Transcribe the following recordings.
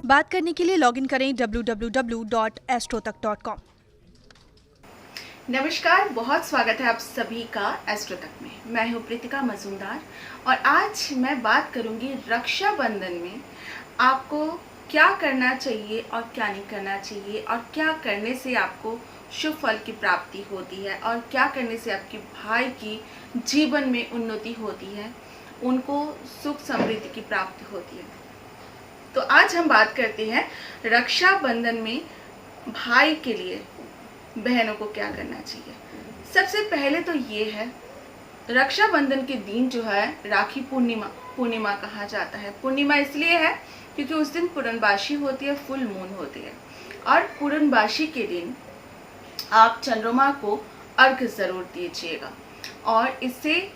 बात करने के लिए लॉगिन करें www.astrotak.com। नमस्कार, बहुत स्वागत है आप सभी का एस्ट्रोतक में। मैं हूँ प्रीतिका मजूमदार और आज मैं बात करूँगी रक्षाबंधन में आपको क्या करना चाहिए और क्या नहीं करना चाहिए, और क्या करने से आपको शुभ फल की प्राप्ति होती है, और क्या करने से आपके भाई की जीवन में उन्नति होती है, उनको सुख समृद्धि की प्राप्ति होती है। तो आज हम बात करते हैं रक्षाबंधन में भाई के लिए बहनों को क्या करना चाहिए। सबसे पहले तो ये है, रक्षाबंधन के दिन जो है राखी पूर्णिमा कहा जाता है। पूर्णिमा इसलिए है क्योंकि उस दिन पूर्णमासी होती है, फुल मून होती है। और पूर्णमासी के दिन आप चंद्रमा को अर्घ जरूर दीजिएगा। और इससे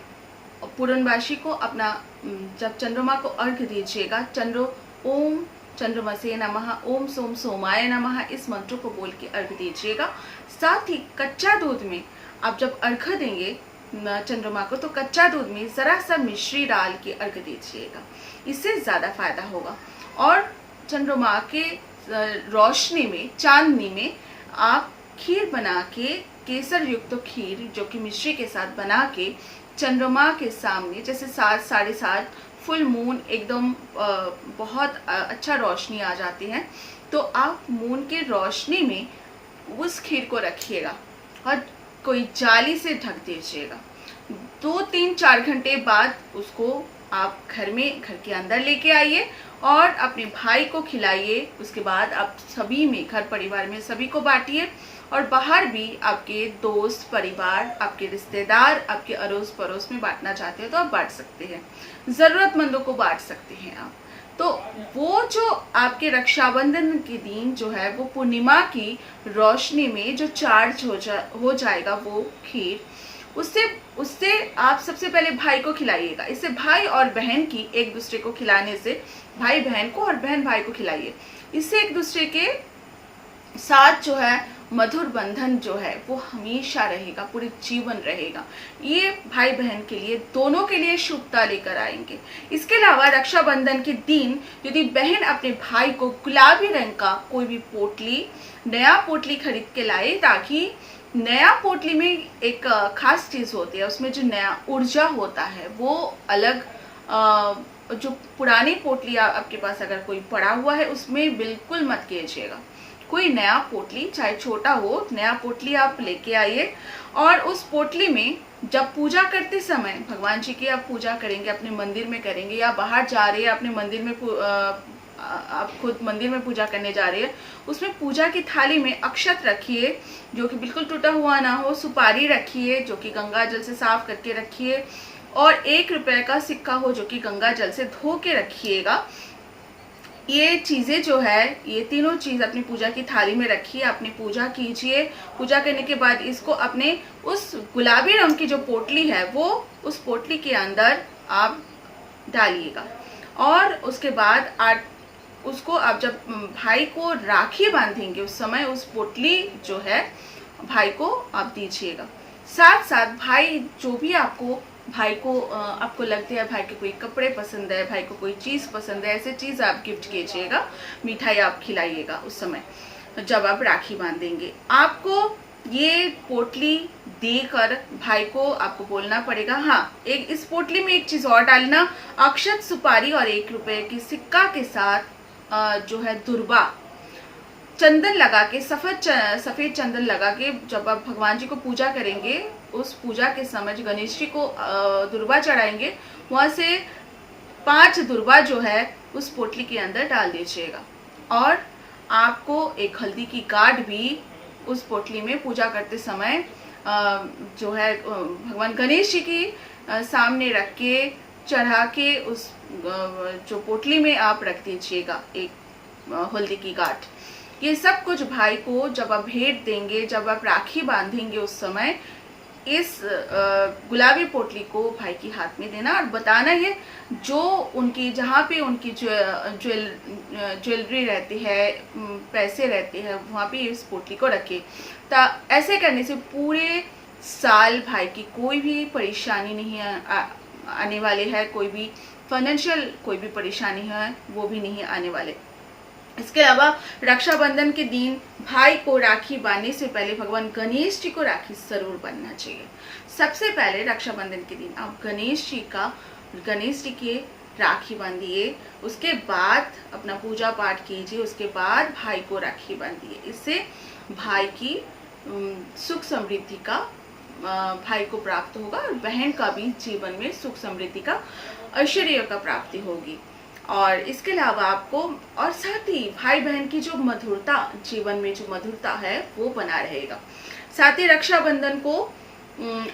पूर्णमासी को अपना, जब चंद्रमा को अर्घ दीजिएगा, ओम चंद्रमसे नमः, ओम सोम सोमाय नमः, इस मंत्र को बोल के अर्घ दीजिएगा। साथ ही कच्चा दूध में आप जब अर्घ देंगे चंद्रमा को, तो कच्चा दूध में जरा सा मिश्री डाल के अर्घ दीजिएगा, इससे ज्यादा फायदा होगा। और चंद्रमा के रोशनी में, चांदनी में आप खीर बना के, केसर युक्त खीर जो कि मिश्री के साथ बना के चंद्रमा के सामने, जैसे 7, 7:30 फुल मून एकदम बहुत अच्छा रोशनी आ जाती है, तो आप मून के रोशनी में उस खीर को रखिएगा और कोई जाली से ढक दीजिएगा। 2, 3, 4 घंटे बाद उसको आप घर के अंदर लेके आइए और अपने भाई को खिलाइए। उसके बाद आप सभी में, घर परिवार में सभी को बांटिए, और बाहर भी आपके दोस्त, परिवार, आपके रिश्तेदार, आपके अड़ोस पड़ोस में बांटना चाहते हो तो आप बांट सकते हैं, जरूरतमंदों को बांट सकते हैं आप। तो वो जो आपके रक्षाबंधन के दिन जो है वो पूर्णिमा की रोशनी में जो चार्ज हो जाएगा वो खीर, उससे आप सबसे पहले भाई को खिलाइएगा। इससे भाई और बहन की एक दूसरे को खिलाने से, भाई बहन को और बहन भाई को खिलाइए, इससे एक दूसरे के साथ जो है मधुर बंधन जो है वो हमेशा रहेगा, पूरे जीवन रहेगा। ये भाई बहन के लिए, दोनों के लिए शुभता लेकर आएंगे। इसके अलावा रक्षाबंधन के दिन यदि बहन अपने भाई को गुलाबी रंग का कोई भी नया पोटली खरीद के लाए, ताकि नया पोटली में एक खास चीज होती है, उसमें जो नया ऊर्जा होता है वो अलग। जो पुरानी पोटली आपके पास अगर कोई पड़ा हुआ है उसमें बिल्कुल मत कीजिएगा। कोई नया पोटली, चाहे छोटा हो, नया पोटली आप लेके आइए। और उस पोटली में जब पूजा करते समय, भगवान जी की आप पूजा करेंगे, अपने मंदिर में करेंगे, या बाहर जा रहे हैं अपने मंदिर में, आप खुद मंदिर में पूजा करने जा रहे हैं, उसमें पूजा की थाली में अक्षत रखिए जो कि बिल्कुल टूटा हुआ ना हो, सुपारी रखिए जो कि गंगा जल से साफ करके रखिए, और 1 रुपए का सिक्का हो जो कि गंगा जल से धो के रखिएगा। ये चीजें जो है, ये तीनों चीज अपनी पूजा की थाली में रखिए, अपनी पूजा कीजिए। पूजा करने के बाद इसको अपने उस गुलाबी रंग की जो पोटली है वो उस पोटली के अंदर आप डालिएगा। और उसके बाद उसको आप जब भाई को राखी बांधेंगे उस समय उस पोटली जो है भाई को आप दीजिएगा। साथ साथ भाई जो भी आपको लगती है, भाई के कोई कपड़े पसंद है, भाई को कोई चीज पसंद है, ऐसे चीज आप गिफ्ट कीजिएगा, मिठाई आप खिलाइएगा उस समय जब आप राखी बांधेंगे। आपको ये पोटली देकर भाई को आपको बोलना पड़ेगा, हाँ, इस पोटली में एक चीज और डालना, अक्षत, सुपारी और 1 रुपए की सिक्का के साथ जो है दुर्वा चंदन लगा के, सफेद चंदन लगा के जब आप भगवान जी को पूजा करेंगे, उस पूजा के समय जो गणेश जी को दुर्वा चढ़ाएंगे, वहां से 5 दुर्वा जो है उस पोटली के अंदर डाल दीजिएगा। और आपको एक हल्दी की गांठ भी उस पोटली में पूजा करते समय जो है भगवान गणेश जी की सामने रख के, चढ़ा के, उस जो पोटली में आप रख दीजिएगा एक हल्दी की गांठ। ये सब कुछ भाई को जब आप भेंट देंगे, जब आप राखी बांधेंगे, उस समय इस गुलाबी पोटली को भाई के हाथ में देना और बताना है, जो उनकी, जहाँ पे उनकी ज्वेलरी रहती है, पैसे रहते हैं, वहाँ पे इस पोटली को रखे। ऐसे करने से पूरे साल भाई की कोई भी परेशानी नहीं आने वाले है, कोई भी फाइनेंशियल कोई भी परेशानी है वो भी नहीं आने वाले। इसके अलावा रक्षाबंधन के दिन भाई को राखी बांधने से पहले भगवान गणेश जी को राखी जरूर बांधना चाहिए। सबसे पहले रक्षाबंधन के दिन आप गणेश जी के राखी बांधिए, उसके बाद अपना पूजा पाठ कीजिए, उसके बाद भाई को राखी बांधिए। इससे भाई की सुख समृद्धि का भाई को प्राप्त होगा और बहन का भी जीवन में सुख समृद्धि का, ऐश्वर्य का प्राप्ति होगी। और इसके अलावा आपको और साथ ही भाई बहन की जो मधुरता, जीवन में जो मधुरता है वो बना रहेगा। साथ ही रक्षाबंधन को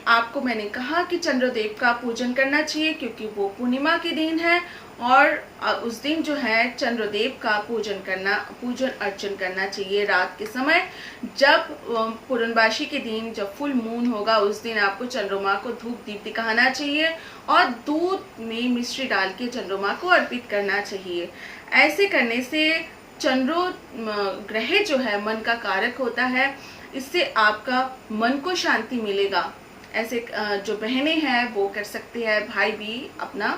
आपको मैंने कहा कि चंद्रदेव का पूजन करना चाहिए, क्योंकि वो पूर्णिमा के दिन है और उस दिन जो है चंद्रदेव का पूजन अर्चन करना चाहिए रात के समय। जब पूर्णमासी के दिन जब फुल मून होगा उस दिन आपको चंद्रमा को धूप दीप दिखाना चाहिए और दूध में मिश्री डाल के चंद्रमा को अर्पित करना चाहिए। ऐसे करने से चंद्रो ग्रह जो है मन का कारक होता है, इससे आपका मन को शांति मिलेगा। ऐसे जो बहनें हैं वो कर सकते हैं, भाई भी अपना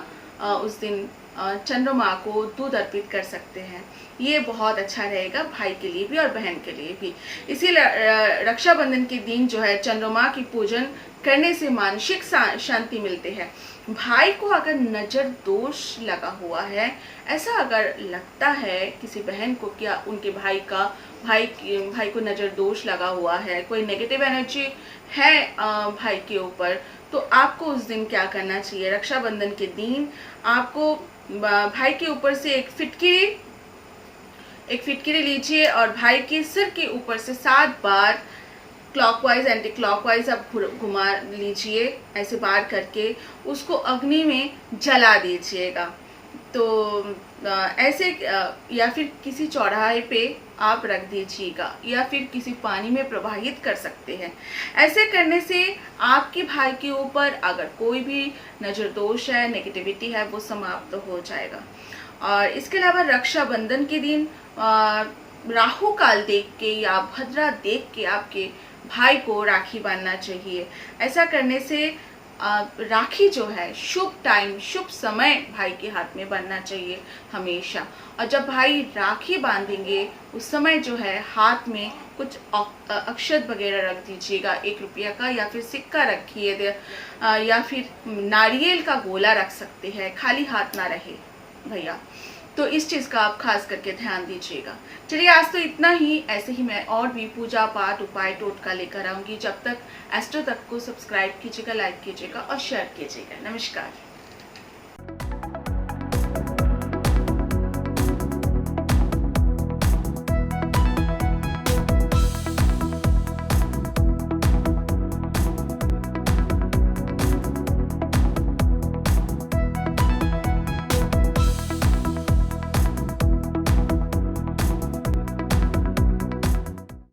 उस दिन चंद्रमा को दूध अर्पित कर सकते हैं। ये बहुत अच्छा रहेगा भाई के लिए भी और बहन के लिए भी। इसीलिए रक्षाबंधन के दिन जो है चंद्रमा की पूजन करने से मानसिक शांति मिलते हैं। भाई को अगर नजर दोष लगा हुआ है, ऐसा अगर लगता है किसी बहन को क्या उनके भाई को नजर दोष लगा हुआ है, कोई नेगेटिव एनर्जी है भाई के ऊपर, तो आपको उस दिन क्या करना चाहिए? रक्षाबंधन के दिन आपको भाई के ऊपर से एक फिटकिरी लीजिए और भाई के सिर के ऊपर से 7 बार क्लॉकवाइज एंटी क्लॉकवाइज आप घुमा लीजिए, ऐसे बार करके उसको अग्नि में जला दीजिएगा। तो ऐसे या फिर किसी चौराहे पे आप रख दीजिएगा या फिर किसी पानी में प्रवाहित कर सकते हैं। ऐसे करने से आपके भाई के ऊपर अगर कोई भी नजर दोष है, नेगेटिविटी है, वो समाप्त हो जाएगा। और इसके अलावा रक्षाबंधन के दिन राहु काल देख के या भद्रा देख के आपके भाई को राखी बांधना चाहिए। ऐसा करने से राखी जो है शुभ टाइम, शुभ समय भाई के हाथ में बांधना चाहिए हमेशा। और जब भाई राखी बांधेंगे उस समय जो है हाथ में कुछ अक्षत वगैरह रख दीजिएगा, 1 रुपया का या फिर सिक्का रखिए या फिर नारियल का गोला रख सकते हैं, खाली हाथ ना रहे भैया। तो इस चीज़ का आप खास करके ध्यान दीजिएगा। चलिए आज तो इतना ही। ऐसे ही मैं और भी पूजा पाठ उपाय टोटका लेकर आऊँगी। जब तक एस्ट्रो तक को सब्सक्राइब कीजिएगा, लाइक कीजिएगा और शेयर कीजिएगा। नमस्कार।